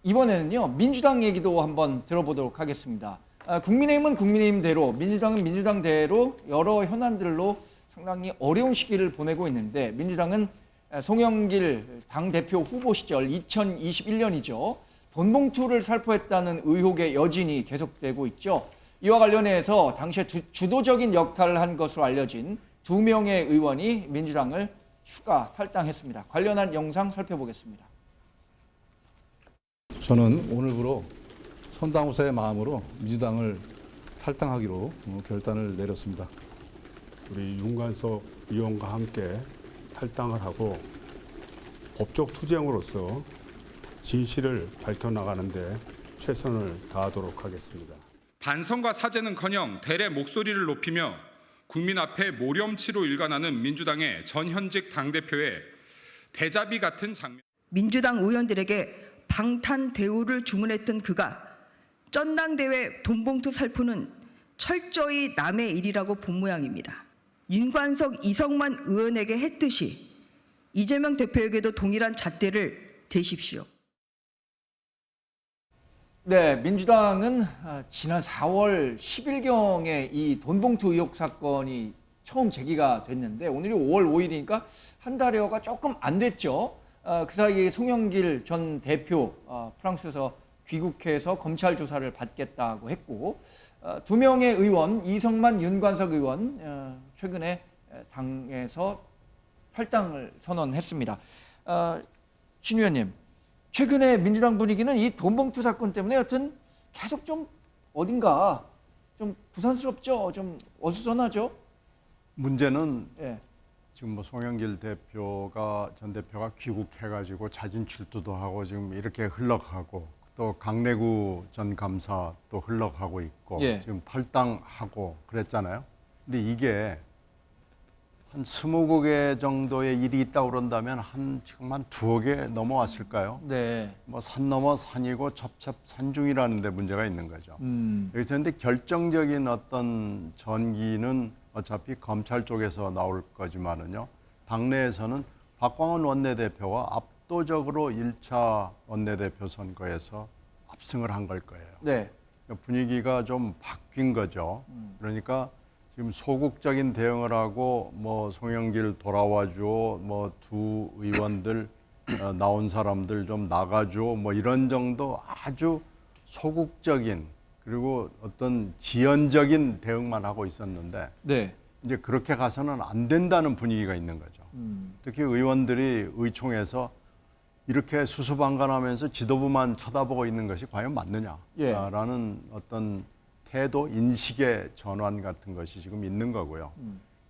이번에는요, 민주당 얘기도 한번 들어보도록 하겠습니다. 국민의힘은 국민의힘대로, 민주당은 민주당대로 여러 현안들로 상당히 어려운 시기를 보내고 있는데, 민주당은 송영길 당대표 후보 시절 2021년이죠. 돈봉투를 살포했다는 의혹의 여진이 계속되고 있죠. 이와 관련해서 당시에 주도적인 역할을 한 것으로 알려진 2명의 의원이 민주당을 추가 탈당했습니다. 관련한 영상 살펴보겠습니다. 저는 오늘부로 선당후사의 마음으로 민주당을 탈당하기로 결단을 내렸습니다. 우리 윤관석 의원과 함께 탈당을 하고 법적 투쟁으로서 진실을 밝혀나가는데 최선을 다하도록 하겠습니다. 반성과 사죄는커녕 대래 목소리를 높이며 국민 앞에 모렴치로 일관하는 민주당의 전현직 당대표의 대자비 같은 장면. 민주당 의원들에게 방탄 대우를 주문했던 그가 전당대회 돈봉투 살포는 철저히 남의 일이라고 본 모양입니다. 윤관석, 이성만 의원에게 했듯이 이재명 대표에게도 동일한 잣대를 대십시오. 네, 민주당은 지난 4월 10일경에 이 돈봉투 의혹 사건이 처음 제기가 됐는데 오늘이 5월 5일이니까 한 달여가 조금 안 됐죠. 그 사이에 송영길 전 대표 프랑스에서 귀국해서 검찰 조사를 받겠다고 했고 2명의 의원 이성만, 윤관석 의원 최근에 당에서 탈당을 선언했습니다. 신 의원님, 최근에 민주당 분위기는 이 돈봉투 사건 때문에 여튼 계속 좀 어딘가 좀 부산스럽죠? 좀 어수선하죠? 문제는 예. 지금 뭐 송영길 전 대표가 귀국해가지고 자진 출두도 하고 지금 이렇게 흘러가고 또 강내구 전 감사 또 흘러가고 있고 예. 지금 탈당하고 그랬잖아요. 근데 이게 한 20곡 정도의 일이 있다고 그런다면 지금 한 2억에 넘어왔을까요? 네. 뭐 산 넘어 산이고 첩첩산중이라는 데 문제가 있는 거죠. 여기서 근데 결정적인 어떤 전기는 어차피 검찰 쪽에서 나올 거지만은요. 당내에서는 박광원 원내대표가 압도적으로 1차 원내대표 선거에서 압승을 한 걸 거예요. 네. 분위기가 좀 바뀐 거죠. 그러니까 지금 소극적인 대응을 하고 뭐 송영길 돌아와줘, 뭐 2 의원들 나온 사람들 좀 나가줘, 뭐 이런 정도 아주 소극적인 그리고 어떤 지연적인 대응만 하고 있었는데 네. 이제 그렇게 가서는 안 된다는 분위기가 있는 거죠. 특히 의원들이 의총에서 이렇게 수수방관하면서 지도부만 쳐다보고 있는 것이 과연 맞느냐라는 어떤 태도, 인식의 전환 같은 것이 지금 있는 거고요.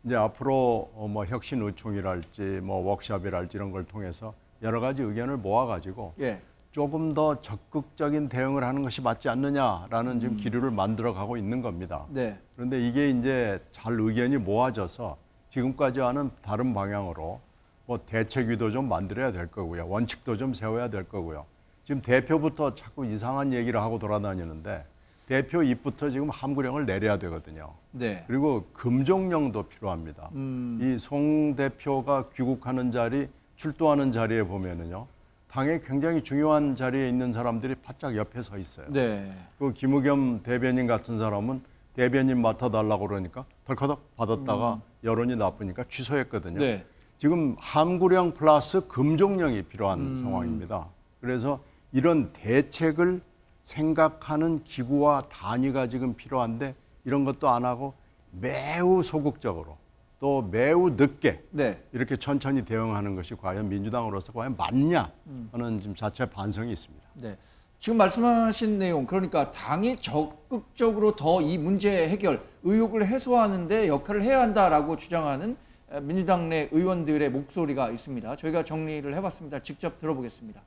이제 앞으로 뭐 혁신 의총이랄지 뭐 워크숍이랄지 이런 걸 통해서 여러 가지 의견을 모아가지고 예. 조금 더 적극적인 대응을 하는 것이 맞지 않느냐라는 지금 기류를 만들어가고 있는 겁니다. 네. 그런데 이게 이제 잘 의견이 모아져서 지금까지와는 다른 방향으로 뭐 대책위도 좀 만들어야 될 거고요. 원칙도 좀 세워야 될 거고요. 지금 대표부터 자꾸 이상한 얘기를 하고 돌아다니는데 대표 입부터 지금 함구령을 내려야 되거든요. 네. 그리고 금종령도 필요합니다. 이 송 대표가 귀국하는 자리, 출두하는 자리에 보면은요. 당에 굉장히 중요한 자리에 있는 사람들이 바짝 옆에 서 있어요. 네. 그 김의겸 대변인 같은 사람은 대변인 맡아달라고 그러니까 덜커덕 받았다가 여론이 나쁘니까 취소했거든요. 네. 지금 함구령 플러스 금종령이 필요한 상황입니다. 그래서 이런 대책을 생각하는 기구와 단위가 지금 필요한데 이런 것도 안 하고 매우 소극적으로 또 매우 늦게 네. 이렇게 천천히 대응하는 것이 과연 민주당으로서 과연 맞냐 하는 지금 자체 반성이 있습니다. 네. 지금 말씀하신 내용, 그러니까 당이 적극적으로 더 이 문제 해결, 의혹을 해소하는 데 역할을 해야 한다라고 주장하는 민주당 내 의원들의 목소리가 있습니다. 저희가 정리를 해봤습니다. 직접 들어보겠습니다.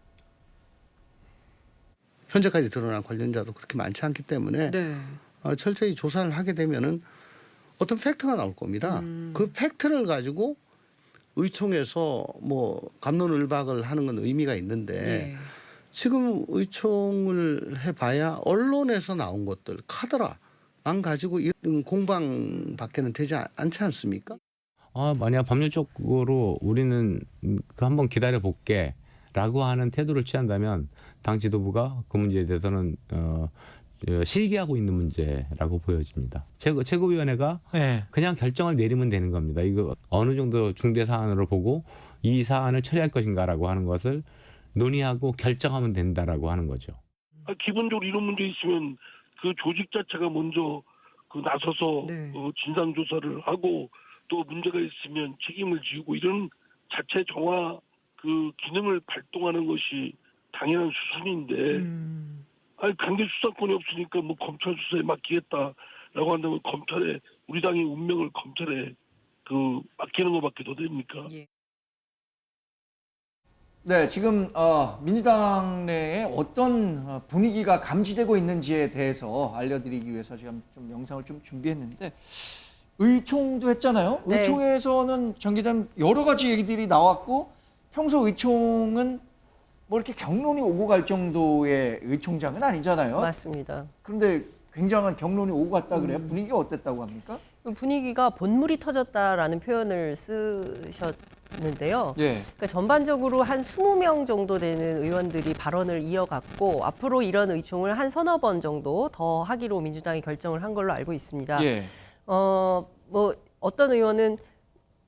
현재까지 드러난 관련자도 그렇게 많지 않기 때문에 철저히 조사를 하게 되면은 어떤 팩트가 나올 겁니다. 그 팩트를 가지고 의총에서 뭐 갑론을박을 하는 건 의미가 있는데 지금 의총을 해봐야 언론에서 나온 것들 카더라만 가지고 이런 공방밖에는 되지 않지 않습니까? 만약 법률적으로 우리는 한번 기다려 볼게 라고 하는 태도를 취한다면 당 지도부가 그 문제에 대해서는 실기하고 있는 문제라고 보여집니다. 최고위원회가 네. 그냥 결정을 내리면 되는 겁니다. 이거 어느 정도 중대 사안으로 보고 이 사안을 처리할 것인가라고 하는 것을 논의하고 결정하면 된다라고 하는 거죠. 기본적으로 이런 문제 있으면 그 조직 자체가 먼저 나서서 네. 진상 조사를 하고 또 문제가 있으면 책임을 지고 이런 자체 정화 그 기능을 발동하는 것이 당연한 수순인데 강제 수사권이 없으니까 뭐 검찰 수사에 맡기겠다라고 한다면 검찰에 우리 당의 운명을 검찰에 맡기는 것밖에 더 됩니까? 예. 네, 지금 민주당 내에 어떤 분위기가 감지되고 있는지에 대해서 알려드리기 위해서 지금 좀 영상을 좀 준비했는데 의총도 했잖아요. 네. 의총에서는 정 기자님 여러 가지 얘기들이 나왔고 평소 의총은 뭐 이렇게 경론이 오고 갈 정도의 의총장은 아니잖아요. 맞습니다. 그런데 굉장한 경론이 오고 갔다 그래요. 분위기가 어땠다고 합니까? 분위기가 본물이 터졌다라는 표현을 쓰셨는데요. 예. 그러니까 전반적으로 한 20명 정도 되는 의원들이 발언을 이어갔고 앞으로 이런 의총을 한 서너 번 정도 더 하기로 민주당이 결정을 한 걸로 알고 있습니다. 예. 뭐 어떤 의원은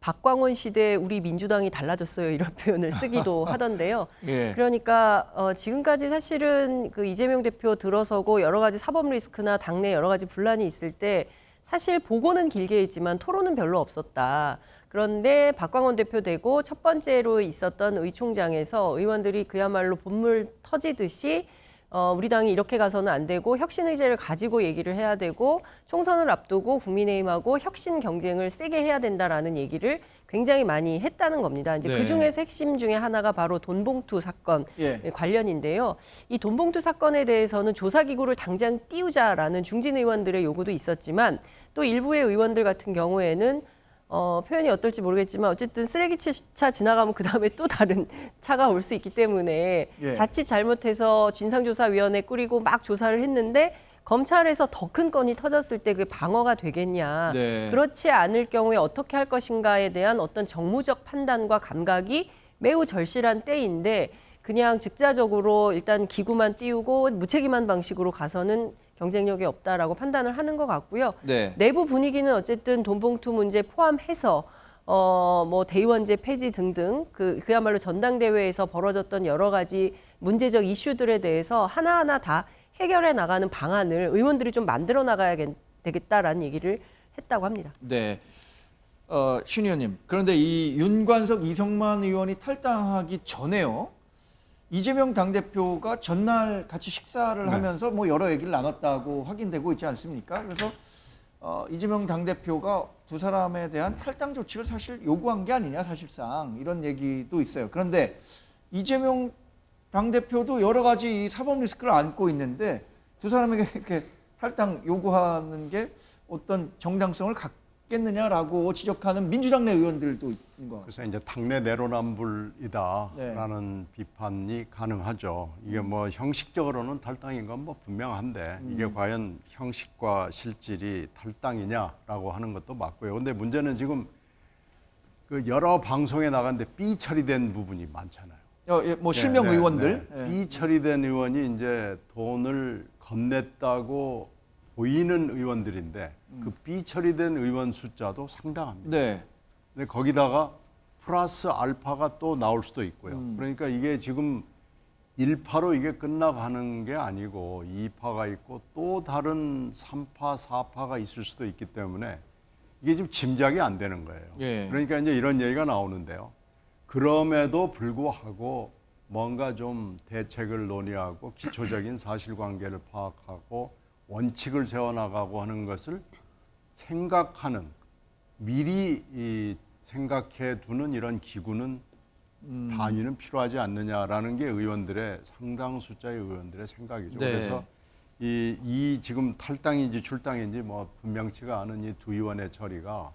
박광원 시대에 우리 민주당이 달라졌어요 이런 표현을 쓰기도 하던데요. 예. 그러니까 지금까지 사실은 그 이재명 대표 들어서고 여러 가지 사법 리스크나 당내 여러 가지 분란이 있을 때 사실 보고는 길게 했지만 토론은 별로 없었다. 그런데 박광원 대표 되고 첫 번째로 있었던 의총장에서 의원들이 그야말로 본물 터지듯이 우리 당이 이렇게 가서는 안 되고 혁신 의제를 가지고 얘기를 해야 되고 총선을 앞두고 국민의힘하고 혁신 경쟁을 세게 해야 된다라는 얘기를 굉장히 많이 했다는 겁니다. 이제 네. 그 중에서 핵심 중에 하나가 바로 돈봉투 사건 예. 관련인데요. 이 돈봉투 사건에 대해서는 조사기구를 당장 띄우자라는 중진 의원들의 요구도 있었지만 또 일부의 의원들 같은 경우에는 표현이 어떨지 모르겠지만 어쨌든 쓰레기차 지나가면 그 다음에 또 다른 차가 올 수 있기 때문에 예. 자칫 잘못해서 진상조사위원회 꾸리고 막 조사를 했는데 검찰에서 더 큰 건이 터졌을 때 그게 방어가 되겠냐. 네. 그렇지 않을 경우에 어떻게 할 것인가에 대한 어떤 정무적 판단과 감각이 매우 절실한 때인데 그냥 즉자적으로 일단 기구만 띄우고 무책임한 방식으로 가서는 경쟁력이 없다라고 판단을 하는 것 같고요. 네. 내부 분위기는 어쨌든 돈봉투 문제 포함해서 뭐 대의원제 폐지 등등 그야말로 전당대회에서 벌어졌던 여러 가지 문제적 이슈들에 대해서 하나하나 다 해결해 나가는 방안을 의원들이 좀 만들어 나가야 되겠다라는 얘기를 했다고 합니다. 네. 신 의원님, 그런데 이 윤관석, 이성만 의원이 탈당하기 전에요. 이재명 당대표가 전날 같이 식사를 네. 하면서 뭐 여러 얘기를 나눴다고 확인되고 있지 않습니까? 그래서 이재명 당대표가 두 사람에 대한 탈당 조치를 사실 요구한 게 아니냐 사실상 이런 얘기도 있어요. 그런데 이재명 당대표도 여러 가지 이 사법 리스크를 안고 있는데 두 사람에게 이렇게 탈당 요구하는 게 어떤 정당성을 갖겠느냐라고 지적하는 민주당 내 의원들도 있는 것 같아요. 그래서 이제 당내 내로남불이다라는 네. 비판이 가능하죠. 이게 뭐 형식적으로는 탈당인 건 뭐 분명한데 이게 과연 형식과 실질이 탈당이냐라고 하는 것도 맞고요. 근데 문제는 지금 그 여러 방송에 나갔는데 삐 처리된 부분이 많잖아요. 뭐 실명 네, 네, 의원들. 네. 예. 삐 처리된 의원이 이제 돈을 건넸다고 보이는 의원들인데 그 삐 처리된 의원 숫자도 상당합니다. 네. 근데 거기다가 플러스 알파가 또 나올 수도 있고요. 그러니까 이게 지금 1파로 이게 끝나가는 게 아니고 2파가 있고 또 다른 3파, 4파가 있을 수도 있기 때문에 이게 지금 짐작이 안 되는 거예요. 예. 그러니까 이제 이런 얘기가 나오는데요. 그럼에도 불구하고 뭔가 좀 대책을 논의하고 기초적인 사실관계를 파악하고 원칙을 세워나가고 하는 것을 생각하는 미리 생각해 두는 이런 기구는 단위는 필요하지 않느냐라는 게 의원들의 상당 숫자의 의원들의 생각이죠. 네. 그래서 이 지금 탈당인지 출당인지 뭐 분명치가 않은 이 두 의원의 처리가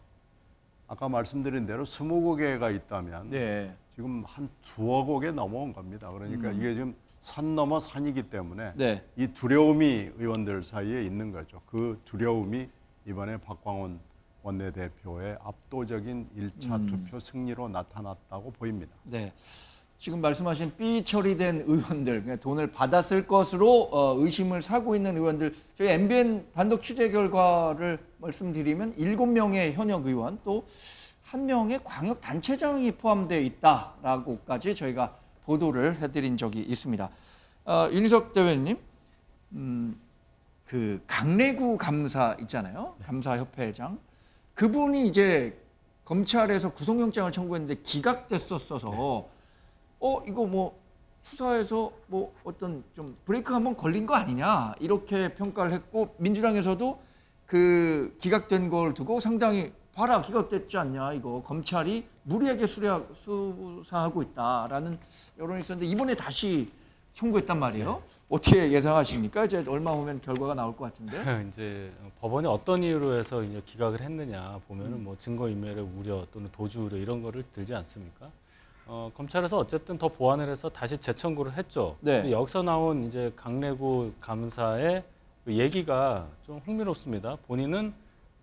아까 말씀드린 대로 20개가 있다면 네. 지금 한 2억 개 넘어온 겁니다. 그러니까 이게 지금 산 넘어 산이기 때문에 네. 이 두려움이 의원들 사이에 있는 거죠. 그 두려움이 이번에 박광원 원내대표의 압도적인 1차 투표 승리로 나타났다고 보입니다. 네. 지금 말씀하신 삐 처리된 의원들, 그러니까 돈을 받았을 것으로 의심을 사고 있는 의원들, 저희 MBN 단독 취재 결과를 말씀드리면 7명의 현역 의원 또 1명의 광역단체장이 포함되어 있다라고까지 저희가 보도를 해드린 적이 있습니다. 윤희석 대변인님, 그 강래구 감사 있잖아요. 감사협회장. 그분이 이제 검찰에서 구속영장을 청구했는데 기각됐었어서 이거 뭐 수사에서 뭐 어떤 좀 브레이크가 한번 걸린 거 아니냐 이렇게 평가를 했고 민주당에서도 그 기각된 걸 두고 상당히 봐라 기각됐지 않냐 이거 검찰이 무리하게 수사하고 있다라는 여론이 있었는데 이번에 다시 청구했단 말이에요. 어떻게 예상하십니까? 이제 얼마 후면 결과가 나올 것 같은데. 이제 법원이 어떤 이유로 해서 이제 기각을 했느냐 보면은 뭐 증거인멸의 우려 또는 도주 우려 이런 거를 들지 않습니까? 검찰에서 어쨌든 더 보완을 해서 다시 재청구를 했죠. 네. 근데 여기서 나온 이제 강래구 감사의 그 얘기가 좀 흥미롭습니다. 본인은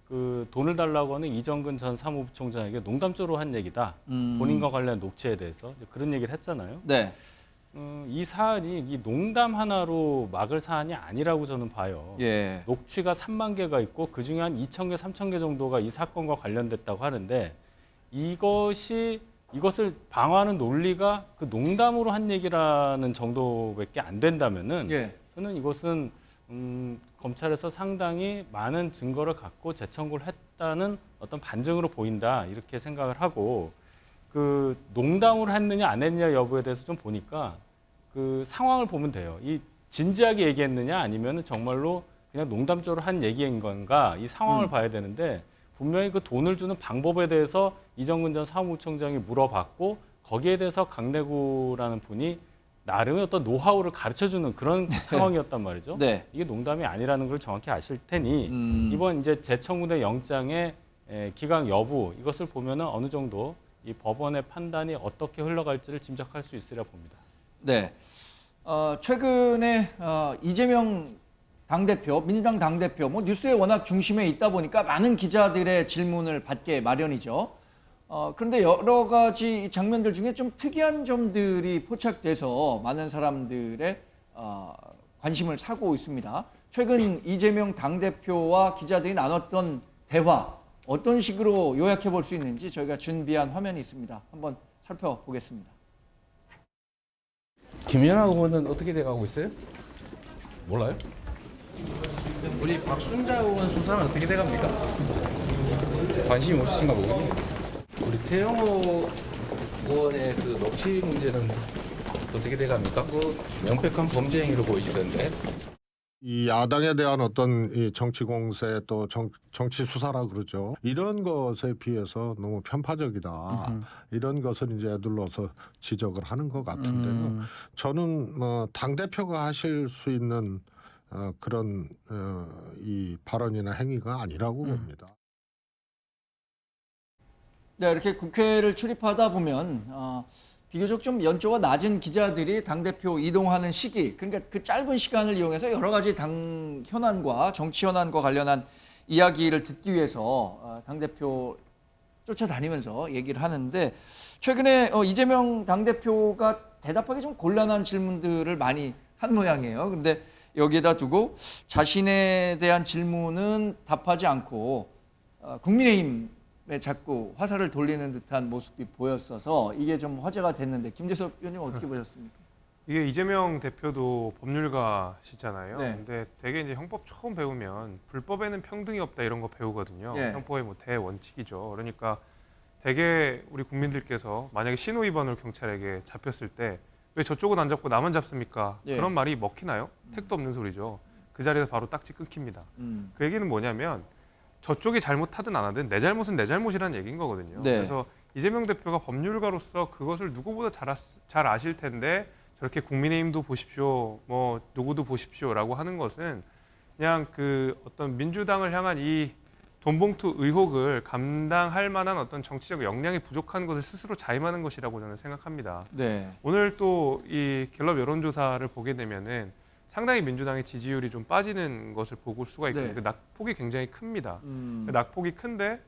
그 돈을 달라고 하는 이정근 전 사무부총장에게 농담조로 한 얘기다. 본인과 관련 녹취에 대해서 이제 그런 얘기를 했잖아요. 네. 이 사안이 이 농담 하나로 막을 사안이 아니라고 저는 봐요. 예. 녹취가 3만 개가 있고 그중에 한 2,000개, 3,000개 정도가 이 사건과 관련됐다고 하는데 이것을 방어하는 논리가 그 농담으로 한 얘기라는 정도밖에 안 된다면은 예. 저는 이것은 검찰에서 상당히 많은 증거를 갖고 재청구를 했다는 어떤 반증으로 보인다 이렇게 생각을 하고 그 농담으로 했느냐 안 했느냐 여부에 대해서 좀 보니까 그 상황을 보면 돼요. 이 진지하게 얘기했느냐 아니면 정말로 그냥 농담조로 한 얘기인 건가 이 상황을 봐야 되는데 분명히 그 돈을 주는 방법에 대해서 이정근 전 사무총장이 물어봤고 거기에 대해서 강래구라는 분이 나름의 어떤 노하우를 가르쳐주는 그런 상황이었단 말이죠. 네. 이게 농담이 아니라는 걸 정확히 아실 테니 이번 이제 재청구된 영장의 기각 여부 이것을 보면은 어느 정도 이 법원의 판단이 어떻게 흘러갈지를 짐작할 수 있으리라 봅니다. 네. 최근에 이재명 당대표, 민주당 당대표, 뭐 뉴스에 워낙 중심에 있다 보니까 많은 기자들의 질문을 받게 마련이죠. 그런데 여러 가지 장면들 중에 좀 특이한 점들이 포착돼서 많은 사람들의 관심을 사고 있습니다. 최근 이재명 당대표와 기자들이 나눴던 대화 어떤 식으로 요약해 볼 수 있는지 저희가 준비한 화면이 있습니다. 한번 살펴보겠습니다. 김연아 의원은 어떻게 돼가고 있어요? 몰라요? 우리 박순자 의원 수사는 어떻게 돼갑니까? 관심이 없으신가 보군요. 우리 태영호 의원의 그 녹취 문제는 어떻게 돼갑니까? 그 명백한 범죄 행위로 보이시던데. 이 야당에 대한 어떤 이 정치 공세 또 정치 수사라 그러죠. 이런 것에 비해서 너무 편파적이다. 이런 것을 이제 애들러서 지적을 하는 것 같은데요. 저는 당 대표가 하실 수 있는 그런 이 발언이나 행위가 아니라고 봅니다. 네, 이렇게 국회를 출입하다 보면 비교적 좀 연조가 낮은 기자들이 당대표 이동하는 시기, 그러니까 그 짧은 시간을 이용해서 여러 가지 당 현안과 정치 현안과 관련한 이야기를 듣기 위해서 당대표 쫓아다니면서 얘기를 하는데 최근에 이재명 당대표가 대답하기 좀 곤란한 질문들을 많이 한 모양이에요. 그런데 여기에다 두고 자신에 대한 질문은 답하지 않고 국민의힘 자꾸 화살을 돌리는 듯한 모습이 보였어서 이게 좀 화제가 됐는데 김재섭 의원님 어떻게 보셨습니까? 이게 이재명 대표도 법률가시잖아요. 네. 근데 되게 이제 형법 처음 배우면 불법에는 평등이 없다 이런 거 배우거든요. 네. 형법의 뭐 대원칙이죠. 그러니까 되게 우리 국민들께서 만약에 신호 위반으로 경찰에게 잡혔을 때 왜 저쪽은 안 잡고 나만 잡습니까? 네. 그런 말이 먹히나요? 택도 없는 소리죠. 그 자리에서 바로 딱지 끊깁니다. 그 얘기는 뭐냐면 저쪽이 잘못하든 안 하든 내 잘못은 내 잘못이라는 얘기인 거거든요. 네. 그래서 이재명 대표가 법률가로서 그것을 누구보다 잘 아실 텐데 저렇게 국민의힘도 보십시오, 뭐 누구도 보십시오라고 하는 것은 그냥 그 어떤 민주당을 향한 이 돈봉투 의혹을 감당할 만한 어떤 정치적 역량이 부족한 것을 스스로 자임하는 것이라고 저는 생각합니다. 네. 오늘 또 이 갤럽 여론조사를 보게 되면은 상당히 민주당의 지지율이 좀 빠지는 것을 볼 수가 있거든요. 네. 그 낙폭이 굉장히 큽니다. 그 낙폭이 큰데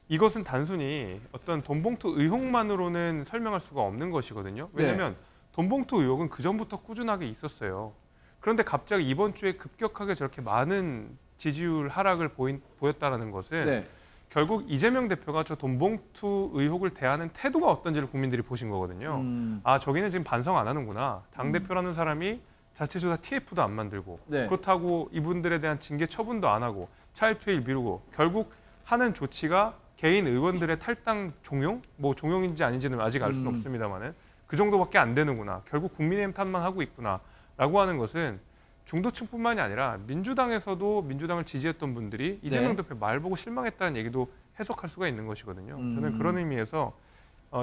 이것은 단순히 어떤 돈봉투 의혹만으로는 설명할 수가 없는 것이거든요. 왜냐하면 돈봉투 의혹은 그전부터 꾸준하게 있었어요. 그런데 갑자기 이번 주에 급격하게 저렇게 많은 지지율 하락을 보였다는 것은 결국 이재명 대표가 저 돈봉투 의혹을 대하는 태도가 어떤지를 국민들이 보신 거거든요. 아, 저기는 지금 반성 안 하는구나. 당대표라는 사람이 자체조사 TF도 안 만들고 그렇다고 이분들에 대한 징계 처분도 안 하고 차일피일 미루고 결국 하는 조치가 개인 의원들의 탈당 종용? 뭐 종용인지 아닌지는 아직 알 수는 없습니다만은 그 정도밖에 안 되는구나. 결국 국민의힘 탓만 하고 있구나. 라고 하는 것은 중도층뿐만이 아니라 민주당에서도 민주당을 지지했던 분들이 이재명 대표 말 보고 실망했다는 얘기도 해석할 수가 있는 것이거든요. 저는 그런 의미에서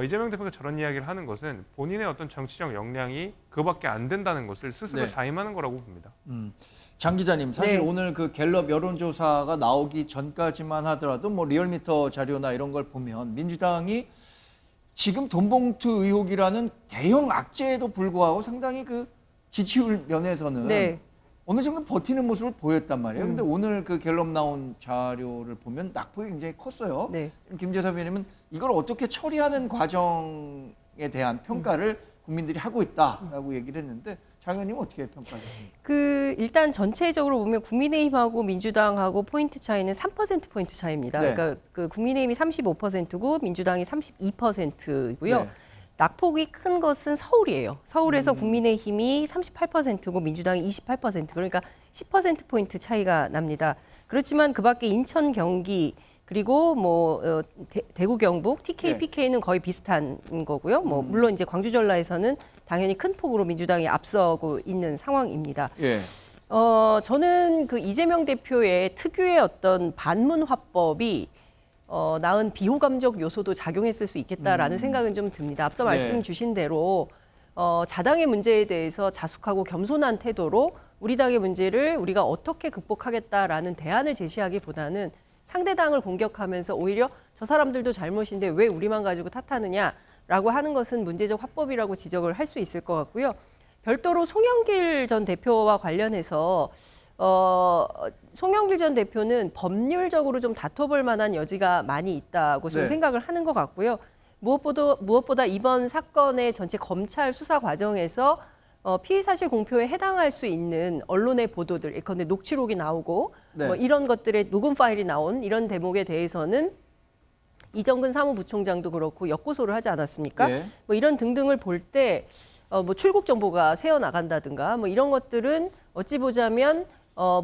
이재명 대표가 저런 이야기를 하는 것은 본인의 어떤 정치적 역량이 그거밖에 안 된다는 것을 스스로 자임하는 거라고 봅니다. 장 기자님, 사실 오늘 그 갤럽 여론조사가 나오기 전까지만 하더라도 뭐 리얼미터 자료나 이런 걸 보면 민주당이 지금 돈봉투 의혹이라는 대형 악재에도 불구하고 상당히 그 지지율 면에서는 어느 정도 버티는 모습을 보였단 말이에요. 근데 오늘 그 갤럽 나온 자료를 보면 낙폭이 굉장히 컸어요. 김재섭 의원님은 이걸 어떻게 처리하는 과정에 대한 평가를 국민들이 하고 있다라고 얘기를 했는데 장 의원님은 어떻게 평가하셨습니까? 일단 전체적으로 보면 국민의힘하고 민주당하고 포인트 차이는 3%포인트 차이입니다. 그러니까 그 국민의힘이 35%고 민주당이 32%고요. 낙폭이 큰 것은 서울이에요. 서울에서 국민의힘이 38%고 민주당이 28%. 그러니까 10%포인트 차이가 납니다. 그렇지만 그 밖에 인천, 경기 그리고 뭐 대구, 경북, TK, PK는 거의 비슷한 거고요. 뭐 물론 이제 광주, 전라에서는 당연히 큰 폭으로 민주당이 앞서고 있는 상황입니다. 저는 그 이재명 대표의 특유의 어떤 반문 화법이 낳은 비호감적 요소도 작용했을 수 있겠다라는 생각은 좀 듭니다. 앞서 말씀 주신 대로 자당의 문제에 대해서 자숙하고 겸손한 태도로 우리 당의 문제를 우리가 어떻게 극복하겠다라는 대안을 제시하기보다는 상대당을 공격하면서 오히려 저 사람들도 잘못인데 왜 우리만 가지고 탓하느냐라고 하는 것은 문제적 화법이라고 지적을 할 수 있을 것 같고요. 별도로 송영길 전 대표와 관련해서 송영길 전 대표는 법률적으로 좀 다퉈볼 만한 여지가 많이 있다고 좀 생각을 하는 것 같고요. 무엇보다 이번 사건의 전체 검찰 수사 과정에서 피의 사실 공표에 해당할 수 있는 언론의 보도들, 예컨대 녹취록이 나오고 뭐 이런 것들의 녹음 파일이 나온 이런 대목에 대해서는 이정근 사무부총장도 그렇고 역고소를 하지 않았습니까? 뭐 이런 등등을 볼 때 뭐 출국 정보가 새어 나간다든가 뭐 이런 것들은 어찌 보자면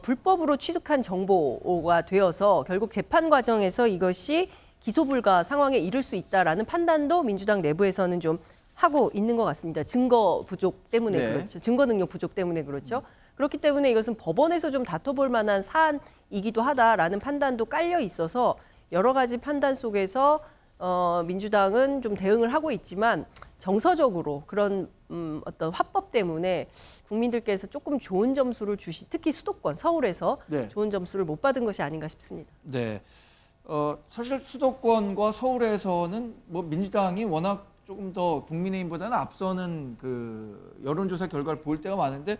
불법으로 취득한 정보가 되어서 결국 재판 과정에서 이것이 기소 불가 상황에 이를 수 있다라는 판단도 민주당 내부에서는 좀 하고 있는 것 같습니다. 증거 부족 때문에 그렇죠. 증거 능력 부족 때문에 그렇죠. 그렇기 때문에 이것은 법원에서 좀 다퉈볼 만한 사안이기도 하다라는 판단도 깔려 있어서 여러 가지 판단 속에서 민주당은 좀 대응을 하고 있지만 정서적으로 그런 어떤 화법 때문에 국민들께서 조금 좋은 점수를 특히 수도권 서울에서 좋은 점수를 못 받은 것이 아닌가 싶습니다. 사실 수도권과 서울에서는 뭐 민주당이 워낙 조금 더 국민의힘보다는 앞서는 그 여론조사 결과를 볼 때가 많은데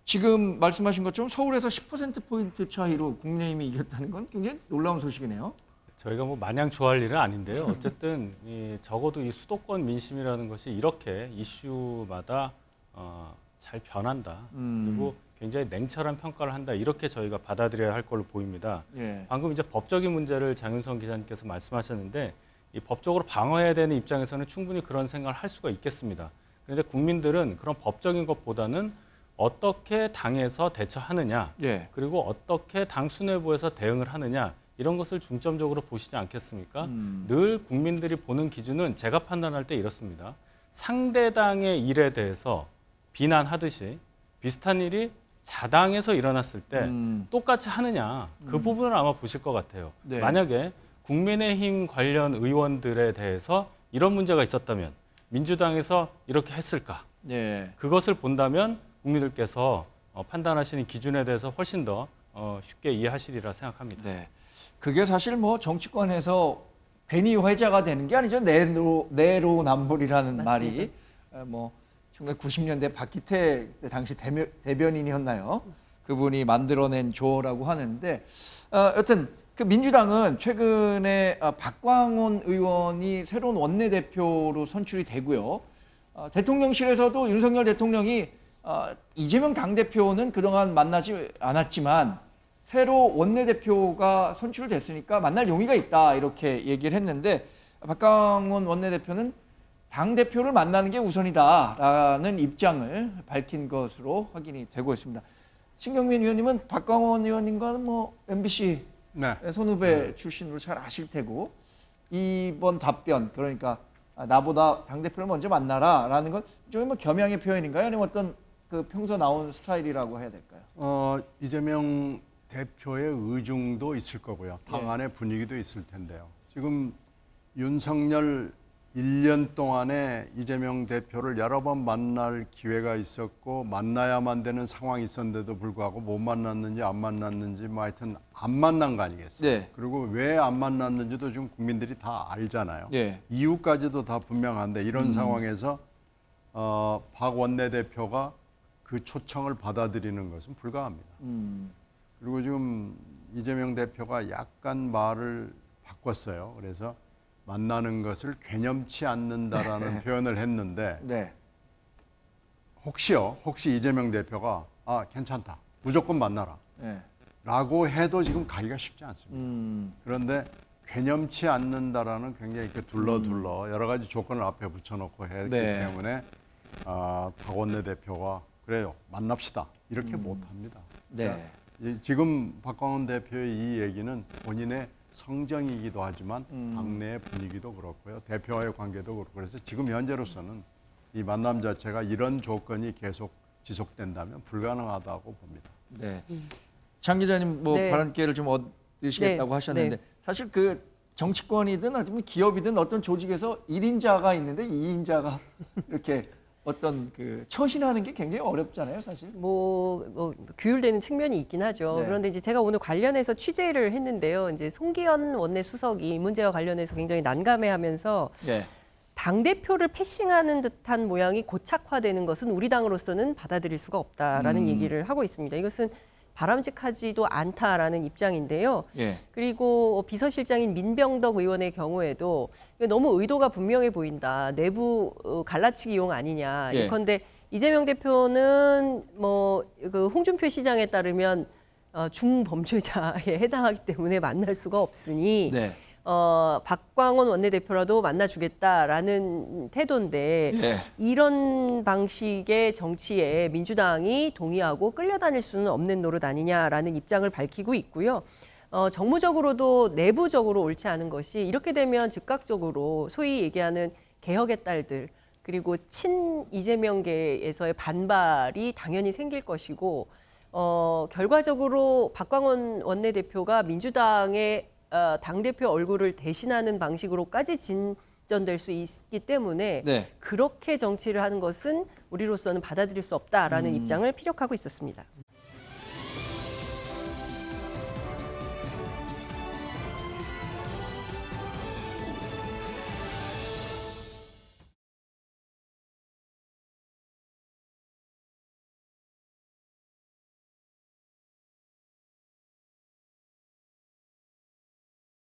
지금 말씀하신 것처럼 서울에서 10%포인트 차이로 국민의힘이 이겼다는 건 굉장히 놀라운 소식이네요. 저희가 뭐 마냥 좋아할 일은 아닌데요. 어쨌든 적어도 이 수도권 민심이라는 것이 이렇게 이슈마다 잘 변한다. 그리고 굉장히 냉철한 평가를 한다. 이렇게 저희가 받아들여야 할 걸로 보입니다. 방금 이제 법적인 문제를 장윤성 기자님께서 말씀하셨는데 이 법적으로 방어해야 되는 입장에서는 충분히 그런 생각을 할 수가 있겠습니다. 그런데 국민들은 그런 법적인 것보다는 어떻게 당에서 대처하느냐, 그리고 어떻게 당 수뇌부에서 대응을 하느냐 이런 것을 중점적으로 보시지 않겠습니까? 늘 국민들이 보는 기준은 제가 판단할 때 이렇습니다. 상대당의 일에 대해서 비난하듯이 비슷한 일이 자당에서 일어났을 때 똑같이 하느냐 그 부분을 아마 보실 것 같아요. 만약에 국민의힘 관련 의원들에 대해서 이런 문제가 있었다면 민주당에서 이렇게 했을까? 그것을 본다면 국민들께서 판단하시는 기준에 대해서 훨씬 더 쉽게 이해하시리라 생각합니다. 그게 사실 뭐 정치권에서 괜히 회자가 되는 게 아니죠. 내로남불이라는 말이 뭐 1990년대 박기태 당시 대변인이었나요? 그분이 만들어낸 조어라고 하는데 여튼 그 민주당은 최근에 박광원 의원이 새로운 원내대표로 선출이 되고요. 대통령실에서도 윤석열 대통령이 이재명 당대표는 그동안 만나지 않았지만 새로 원내대표가 선출됐으니까 만날 용의가 있다 이렇게 얘기를 했는데 박광원 원내대표는 당대표를 만나는 게 우선이다라는 입장을 밝힌 것으로 확인이 되고 있습니다. 신경민 의원님은 박광원 의원님과는 뭐 MBC 네. 선후배 출신으로 잘 아실 테고 이번 답변 그러니까 나보다 당대표를 먼저 만나라라는 건 좀 뭐 겸양의 표현인가요? 아니면 어떤 그 평소 나온 스타일이라고 해야 될까요? 이재명 대표의 의중도 있을 거고요. 당 안의 분위기도 있을 텐데요. 지금 윤석열 1년 동안에 이재명 대표를 여러 번 만날 기회가 있었고 만나야만 되는 상황이 있었는데도 불구하고 못 만났는지 안 만났는지 뭐 하여튼 안 만난 거 아니겠어요? 네. 그리고 왜 안 만났는지도 지금 국민들이 다 알잖아요. 네. 이유까지도 다 분명한데 이런 상황에서 박 원내대표가 그 초청을 받아들이는 것은 불가합니다. 그리고 지금 이재명 대표가 약간 말을 바꿨어요. 그래서 만나는 것을 괴념치 않는다라는 표현을 했는데 네. 혹시 이재명 대표가 괜찮다. 무조건 만나라. 네. 라고 해도 지금 가기가 쉽지 않습니다. 그런데 괴념치 않는다라는 굉장히 이렇게 둘러 여러 가지 조건을 앞에 붙여놓고 했기 네. 때문에 박 원내대표가 그래요. 만납시다. 이렇게 못합니다. 네. 지금 박광원 대표의 이 얘기는 본인의 성정이기도 하지만 당내의 분위기도 그렇고요. 대표와의 관계도 그렇고 그래서 지금 현재로서는 이 만남 자체가 이런 조건이 계속 지속된다면 불가능하다고 봅니다. 네. 장 기자님 뭐 네. 발언 기회를 좀 얻으시겠다고 네. 하셨는데 네. 사실 그 정치권이든 아니면 기업이든 어떤 조직에서 1인자가 있는데 2인자가 이렇게 어떤 그 처신하는 게 굉장히 어렵잖아요, 사실. 뭐 규율되는 측면이 있긴 하죠. 네. 그런데 이제 제가 오늘 관련해서 취재를 했는데요. 이제 송기현 원내 수석이 이 문제와 관련해서 굉장히 난감해하면서 네. 당 대표를 패싱하는 듯한 모양이 고착화되는 것은 우리 당으로서는 받아들일 수가 없다라는 얘기를 하고 있습니다. 이것은 바람직하지도 않다라는 입장인데요. 예. 그리고 비서실장인 민병덕 의원의 경우에도 너무 의도가 분명해 보인다. 내부 갈라치기 용 아니냐. 예. 예컨대 이재명 대표는 뭐 그 홍준표 시장에 따르면 중범죄자에 해당하기 때문에 만날 수가 없으니 네. 박광원 원내대표라도 만나주겠다라는 태도인데 네. 이런 방식의 정치에 민주당이 동의하고 끌려다닐 수는 없는 노릇 아니냐라는 입장을 밝히고 있고요. 정무적으로도 내부적으로 옳지 않은 것이 이렇게 되면 즉각적으로 소위 얘기하는 개혁의 딸들 그리고 친 이재명계에서의 반발이 당연히 생길 것이고 결과적으로 박광원 원내대표가 민주당의 당대표 얼굴을 대신하는 방식으로까지 진전될 수 있기 때문에 네. 그렇게 정치를 하는 것은 우리로서는 받아들일 수 없다라는 입장을 피력하고 있었습니다.